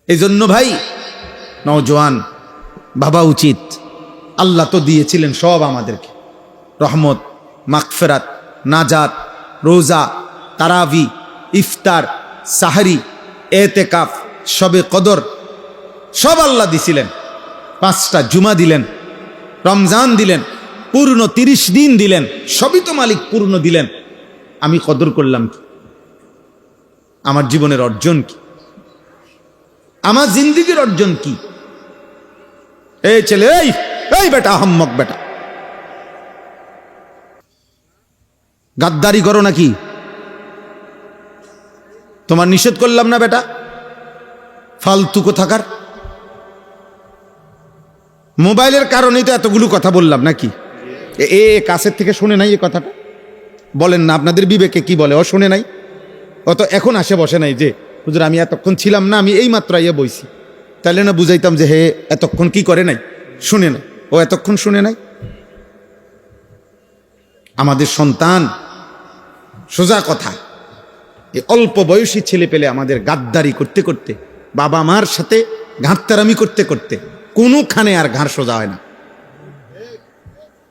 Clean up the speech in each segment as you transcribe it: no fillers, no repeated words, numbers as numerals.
এই জন্য ভাই নওজোয়ান ভাবা উচিত, আল্লাহ তো দিয়েছিলেন সব আমাদেরকে, রহমত, মাগফিরাত, নাজাত, রোজা, তারাবি, ইফতার, সাহরি, এতেকাফ, শবে কদর সব আল্লাহ দিছিলেন। 5টা জুমা দিলেন, রমজান দিলেন, পূর্ণ 30 দিন দিলেন, সবই তো মালিক পূর্ণ দিলেন। আমি কদর করলাম কি? আমার জীবনের অর্জন কি? আমার জিন্দেগির অর্জন কি? এই ছেলে, এই বেটা, আহম্মক বেটা, গাদ্দারি করো নাকি? তোমার নিষেধ করলাম না বেটা? ফালতু কোথাকার। মোবাইলের কারণেই তো এতগুলো কথা বললাম নাকি? কাছের থেকে শুনে নাই এই কথাটা? বলেন না, আপনাদের বিবেকে কি বলে? ও শুনে নাই, ও তো এখন আসে বসে নাই যে হুজুর আমি এতক্ষণ ছিলাম না, আমি এই মাত্র আইয়া বইছি। তাইলে না বুঝাইতাম যে হে এতক্ষণ কি করে নাই, শুনে নাই। ও এতক্ষণ শুনে নাই। আমাদের সন্তান, সোজা কথা, এই অল্প বয়সী ছেলে পেলে আমাদের গাদ্দারি করতে করতে, বাবা মার সাথে ঘাটতারামি করতে করতে কোনোখানে আর ঘাড় সোজা হয় না।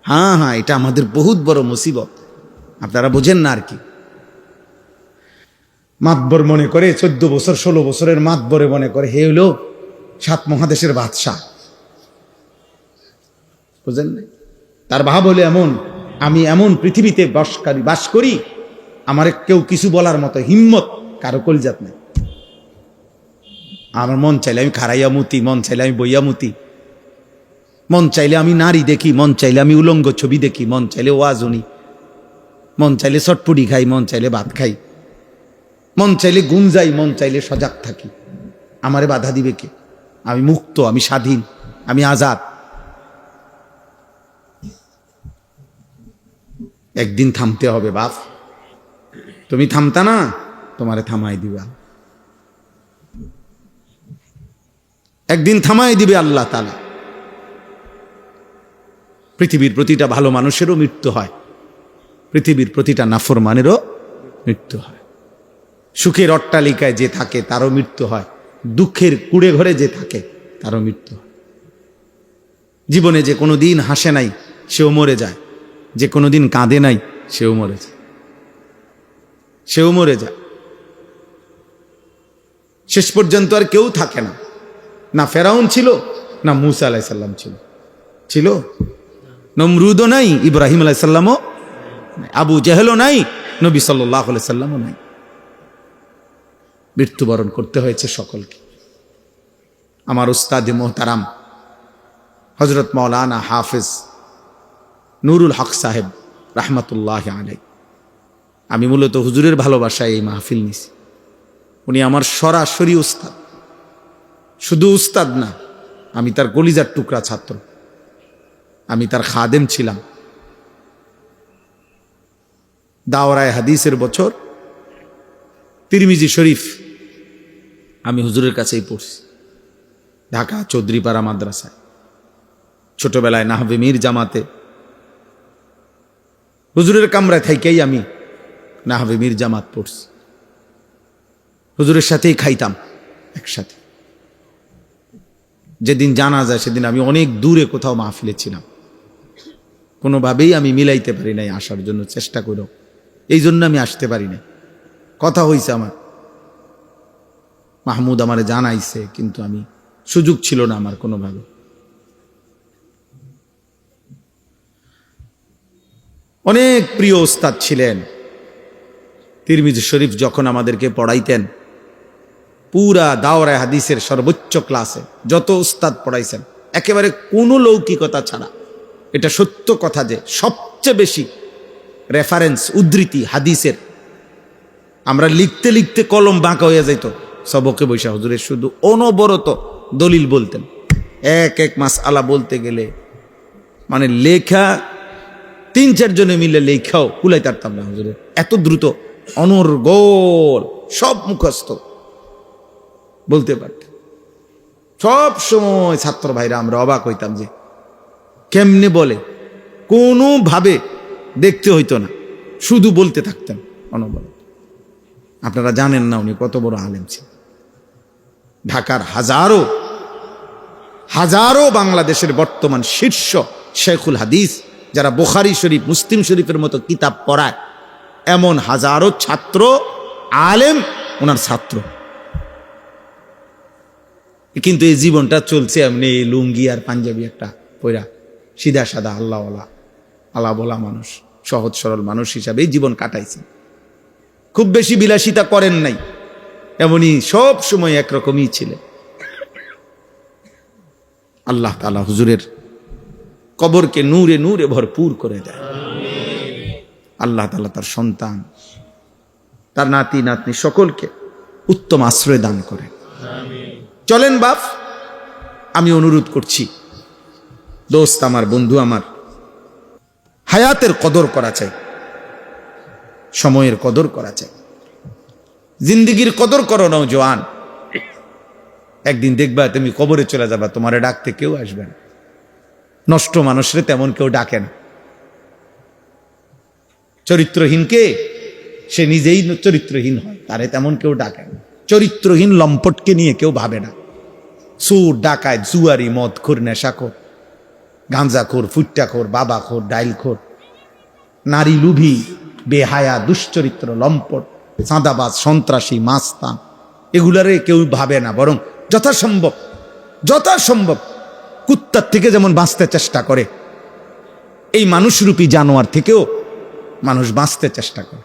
হ্যাঁ, এটা আমাদের বহুত বড় মুসিবত, আপনারা বোঝেন না আর কি। মাতবর মনে করে, 14 বছর 16 বছরের মাতবরে মনে করে হে হলো 7 মহাদেশের বাদশাহ, বুঝেন না? তার ভাব হলে এমন, আমি এমন পৃথিবীতে বাস করি, আমার কেউ কিছু বলার মতো হিম্মত কারো কলজাত নাই। আমার মন চাইলে আমি খারাইয়া মুতি, মন চাইলে আমি বইয়া মুতি, মন চাইলে আমি নারী দেখি, মন চাইলে আমি উলঙ্গ ছবি দেখি, মন চাইলে ওয়াজ শুনি, মন চাইলে চটপুটি খাই, মন চাইলে ভাত খাই, মন চাইলে ঘুম যাই, মন চাইলে সজাগ থাকি। আমারে বাধা দিবে কে? আমি মুক্ত, আমি স্বাধীন, আমি আজাদ। একদিন থামতে হবে বাপ। তুমি থামতা না, তোমারে থামাই দিবা। একদিন থামাই দিবে আল্লাহ তাআলা। পৃথিবীর প্রতিটা ভালো মানুষেরও মৃত্যু হয়, পৃথিবীর প্রতিটা নাফরমানেরও মৃত্যু হয়। সুখের অট্টালিকায় যে থাকে তারও মৃত্যু হয়, দুঃখের কুড়ে ঘরে যে থাকে তারও মৃত্যু হয়। জীবনে যে কোনো দিন হাসে নাই সেও মরে যায়, যে কোনো দিন কাঁদে নাই সেও মরে যায়, সেও মরে যায়। শেষ পর্যন্ত আর কেউ থাকে না। না ফেরাউন ছিল, না মূসা আলাইহিস সালাম ছিল, নমরুদও নাই, ইব্রাহিম আলাইহিস সালামও নাই, আবু জেহেলও নাই, নবী সাল্লাল্লাহু আলাইহি সাল্লামও নাই। মৃত্যুবরণ করতে হয়েছে সকলকে। আমার উস্তাদ মোহতারাম হযরত মাওলানা হাফেজ নুরুল হক সাহেব রাহমাতুল্লাহি আলাইহি, আমি মূলত হুজুরের ভালোবাসায় এই মাহফিল নিছি। উনি আমার সরাসরি উস্তাদ, শুধু উস্তাদ না, আমি তার কলিজার টুকরা ছাত্র, আমি তার খাদেম ছিলাম। দাওরায়ে হাদিসের বছর তিরমিজি শরীফ আমি হুজুরের কাছেই পড়ছি, ঢাকা চৌধুরীপাড়া মাদ্রাসায়। ছোটবেলায় নাহবে মীর জামাতে হুজুরের কামরায় থাইকেই আমি নাহবে মীর জামাত পড়ছি। হুজুরের সাথেই খাইতাম একসাথে। যেদিন জানা যায় সেদিন আমি অনেক দূরে কোথাও মাহফিলে ছিলাম, কোনোভাবেই আমি মিলাইতে পারি নাই আসার জন্য চেষ্টা করেও, এই জন্য আমি আসতে পারি নাই। কথা হইছে আমার, মাহমুদ আমারে জানাইছে, কিন্তু আমি সুযোগ ছিল না আমার কোনোভাবে। অনেক প্রিয় উস্তাদ ছিলেন। তিরমিজি শরীফ যখন আমাদেরকে পড়াইতেন, পুরা দাওরায়ে হাদিসের সর্বোচ্চ ক্লাসে যত উস্তাদ পড়াইছেন, একেবারে কোনো লৌকিকতা ছাড়া, এটা সত্য কথা যে সবচেয়ে বেশি রেফারেন্স উদ্ধৃতি হাদিসের, আমরা লিখতে লিখতে কলম বাঁকা হয়ে যাইত। সবকে বৈশা হুজুরের শুধু অনবরত দলিল বলতেন। এক মাসআলা বলতে গেলে মানে লেখা 3-4 জনে মিলে লেখাও কুলাইতে পারতাম না হুজুরের, এত দ্রুত অনর্গল সব মুখস্থ বলতে পারতেন। সব সময় ছাত্র ভাইরা আমরা অবাক হইতাম যে কেমনে বলে, কোনোভাবে দেখতে হইতো না, শুধু বলতে থাকতেন অনবরত। আপনারা জানেন না উনি কত বড় আলেম ছিলেন। ঢাকার হাজারো হাজারো বাংলাদেশের বর্তমান শীর্ষ শেখুল হাদিস, যারা বুখারী শরীফ, মুসলিম শরীফের মতো কিতাব পড়ায়, এমন হাজারো ছাত্র, আলেম ওনার ছাত্র। কিন্তু এই জীবনটা চলছে এমনি লুঙ্গি আর পাঞ্জাবি একটা পয়রা, সিধা সাদা আল্লাহ বলা মানুষ, সহজ সরল মানুষ হিসাবে এই জীবন কাটাইছে। খুব বেশি বিলাসিতা করেন নাই, এমনই সব সময় একরকমই ছিলেন। আল্লাহ তাআলা হুজুরের কবরকে নূরে নূরে ভরপুর করে দেয়। আল্লাহ তাআলা তার সন্তান, তার নাতি নাতনি সকলকে উত্তম আশ্রয় দান করে। চলেন বাপ, আমি অনুরোধ করছি, দোস্ত আমার, বন্ধু আমার, হায়াতের কদর করা চাই, সময়ের কদর করা চাই, জিন্দিগির কদর করো নওজোয়ান। একদিন দেখবা তুমি কবরে চলে যাবা, তোমারে ডাকতে কেউ আসবে না। নষ্ট মানুষরে তেমন কেউ ডাকে না। চরিত্রহীনকে সে নিজেই চরিত্রহীন হয়, তারে তেমন কেউ ডাকে না। চরিত্রহীন লম্পটকে নিয়ে কেউ ভাবে না। চোর, ডাকায়, জুয়ারি, মদখোর, নেশাখোর, গাঁজাখোর, ফুট্টাখোর, বাবাখোর, ডাইলখোর, নারী লুভি, বেহায়া, দুশ্চরিত্র, লম্পট, চাঁদাবাজ, সন্ত্রাসী, মাস্তান, এগুলারে কেউ ভাবে না। বরং যথাসম্ভব কুত্তার থেকে যেমন বাঁচতে চেষ্টা করে, এই মানুষরূপী জানোয়ার থেকেও মানুষ বাঁচতে চেষ্টা করে।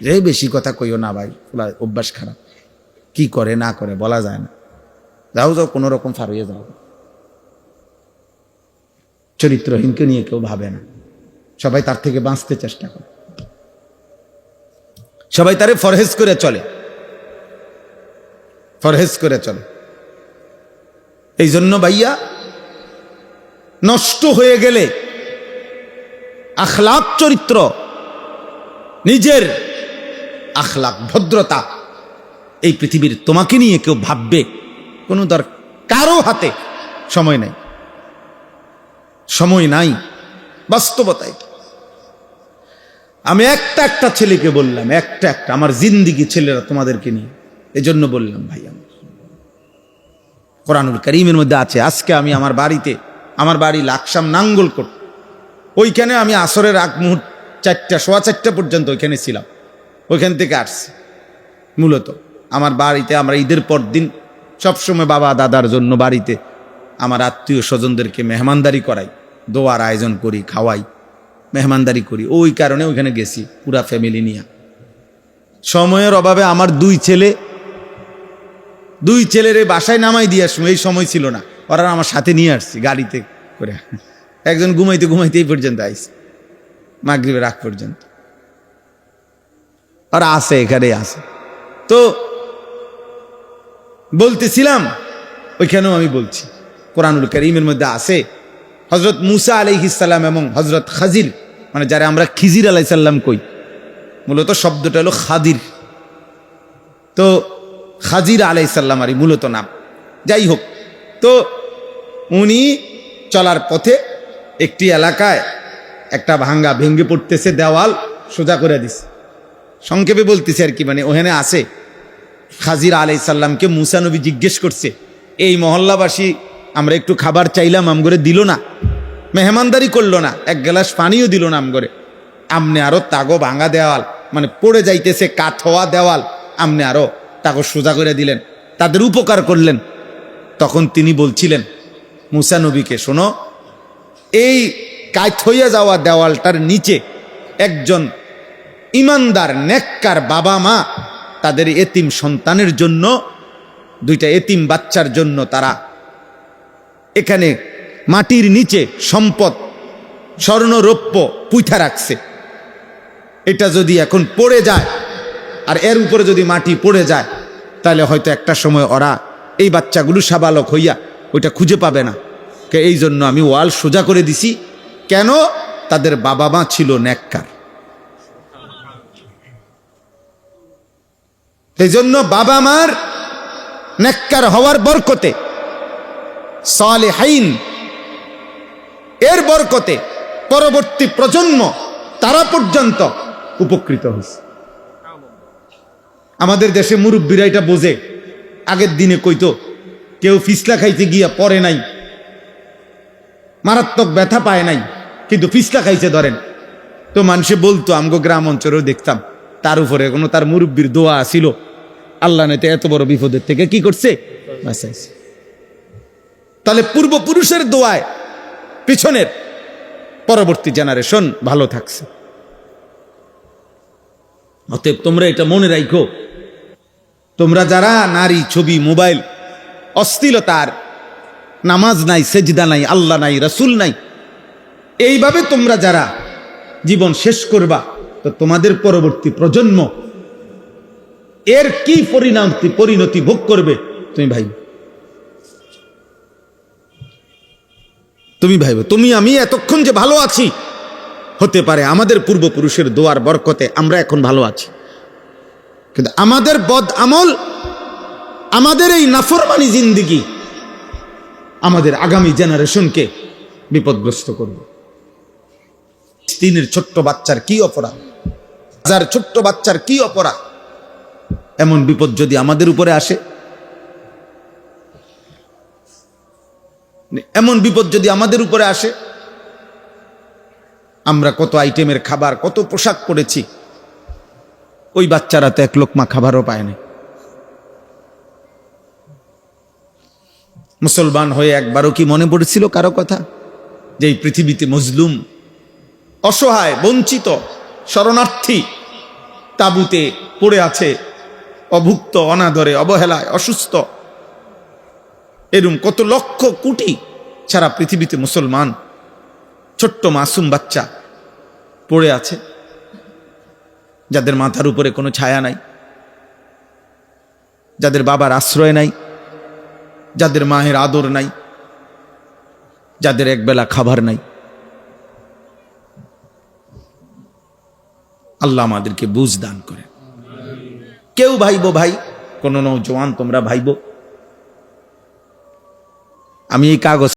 যে বেশি কথা কইও না ভাই, অভ্যাস খারাপ। কি করে না করে বলা যায় না। যাও কোনো রকম ফার হয়ে যাও। চরিত্রহীনকে নিয়ে কেউ ভাবে না, সবাই তার থেকে বাঁচতে চেষ্টা করে, সবাই তারে ফরহেজ করে চলে, ফরহেজ করে চলে। এই জন্য ভাইয়া, নষ্ট হয়ে গেলে আখলাক, চরিত্র, নিজের আখলাক, ভদ্রতা, এই পৃথিবীর তোমাকে নিয়ে কেউ ভাববে কোনো কারো হাতে সময় নাই, সময় নাই। বাস্তবতায় আমি একটা ছেলেকে বললাম, একটা আমার জিন্দিগি ছেলেরা তোমাদেরকে নিয়ে, এজন্য বললাম ভাই, আমি কোরআনুল কারীমের মধ্যে আছে। আজকে আমি আমার বাড়ি লাকসাম নাঙ্গলকোট, ওইখানে আমি আসরের আগ মুহূর্ত 4টা পর্যন্ত ওইখানে ছিলাম। ওইখান থেকে আসছি মূলত আমার বাড়িতে। আমরা ঈদের পর দিন সবসময় বাবা দাদার জন্য বাড়িতে আমার আত্মীয় স্বজনদেরকে মেহমানদারি করাই, দোয়ার আয়োজন করি, খাওয়াই, মেহমানদারি করি। ওই কারণে ওইখানে গেছি পুরা ফ্যামিলি নিয়ে। সময়ের অভাবে আমার দুই ছেলের বাসায় নামাই দিয়ে আসবো, এই সময় ছিল না। ওরা আমার সাথে নিয়ে আসছি গাড়িতে করে। একজন ঘুমাইতে এই পর্যন্ত আইস, মাগরিবের আগ পর্যন্ত ওরা আছে, এখানে আছে। তো বলতেছিলাম, ওইখানেও আমি বলছি, কোরআনুল কারীমের মধ্যে আছে হযরত মুসা আলাইহিস সালাম এবং হযরত খাজির, মানে যারা আমরা খিজির আলাইহিস সালাম কই, মূলত শব্দটা হলো খাদির। তো খাজির আলাইহিস সালামেরই মূলত নাম। যাই হোক, তো উনি চলার পথে একটি এলাকায় একটা ভেঙে পড়তেছে দেওয়াল, সোজা করে দিছে। সংক্ষেপে বলতেছে আর কি, মানে ওখানে আছে খাজির আলাইহিস সালামকে মুসা নবী জিজ্ঞেস করছে, এই মহল্লাবাসী আমরা একটু খাবার চাইলাম, আমগরে দিল না, মেহমানদারি করলো না, এক গ্লাস পানিও দিল না আমগরে। আমনে আরো তাগো ভাঙা দেওয়াল, মানে পড়ে যাইতেছে কাঠ হওয়া দেওয়াল, আমনে আরো তাগো সোজা করে দিলেন, তাদের উপকার করলেন। তখন তিনি বলছিলেন মুসা নবীকে, শোনো, এই কাঠ হইয়া যাওয়া দেওয়ালটার নিচে একজন ইমানদার নেককার বাবা মা তাদের এতিম সন্তানের জন্য, 2টা এতিম বাচ্চার জন্য তারা এখানে মাটির নিচে সম্পদ স্বর্ণ রৌপ্য পুঁথা রাখছে। এটা যদি এখন পড়ে যায় আর এর উপরে যদি মাটি পড়ে যায়, তাহলে হয়তো একটা সময় ওরা, এই বাচ্চাগুলো সাবালক হইয়া ওইটা খুঁজে পাবে না। এই জন্য আমি ওয়াল সোজা করে দিছি। কেন? তাদের বাবা মা ছিল নেককার। এই জন্য বাবা মার নেককার হওয়ার বরকতে, সালেহাইন এর বরকতে পরবর্তী প্রজন্ম তারা পর্যন্ত উপকৃত হয়েছে। আমাদের দেশে মুরব্বীরা এটা বোঝে, আগের দিনে কইতো কেউ ফিসলা খাইতে গিয়া পরে নাই, মারাত্মক ব্যথা পায় নাই, কিন্তু ফিসলা খাইছে ধরেন, তো মানুষে বলতো, আমগো গ্রাম অঞ্চলেও দেখতাম, তার উপরে কোনো তার মুরব্বীর দোয়া ছিল, আল্লাহ নেতে এত বড় বিপদের থেকে কি করছে, বাঁচাইছে। তাহলে পূর্বপুরুষের দোয়ায় পিছনের পরবর্তী জেনারেশন ভালো থাকছে। অতএব তোমরা এটা মনে রাখো, তোমরা যারা নারী, ছবি, মোবাইল, অশ্লীলতার, নামাজ নাই, সেজদা নাই, আল্লাহ নাই, রাসূল নাই, এইভাবে তোমরা যারা জীবন শেষ করবা, তো তোমাদের পরবর্তী প্রজন্ম এর কি পরিণতি ভোগ করবে তুমি ভাইবো। তুমি আমি এতক্ষণ যে ভালো আছি, হতে পারে আমাদের পূর্বপুরুষের দোয়ার বরকতে আমরা এখন ভালো আছি, কিন্তু আমাদের বদ আমল, আমাদের এই নাফরমানি জিন্দেগি আমাদের আগামী জেনারেশনকে বিপদগ্রস্ত করবে। তিনের ছোট্ট বাচ্চার কি অপরাধ, হাজার ছোট্ট বাচ্চার কি অপরাধ, এমন বিপদ যদি আমাদের উপরে আসে, এমন বিপদ যদি আমাদের উপরে আসে, আমরা কত আইটেমের খাবার, কত পোশাক পরেছি, ওই বাচ্চারা তো এক লোকমা খাবারও পায় না। মুসলমান হয়ে একবারও কি মনে পড়েছিল কারো কথা, যে এই পৃথিবীতে মজলুম, অসহায়, বঞ্চিত, শরণার্থী তাঁবুতে পড়ে আছে, অভুক্ত, অনাদরে, অবহেলায়, অসুস্থ, এরকম কত লক্ষ কোটি সারা পৃথিবীতে মুসলমান ছোট্ট মাসুম বাচ্চা পড়ে আছে, যাদের মাথার উপরে কোনো ছায়া নাই, যাদের বাবার আশ্রয় নাই, যাদের মায়ের আদর নাই, যাদের একবেলা খাবার নাই। আল্লাহ আমাদেরকে বুঝ দান করে। কেউ ভাইবো ভাই, কোন নওজোয়ান তোমরা ভাইবো, আমি এই কাগজ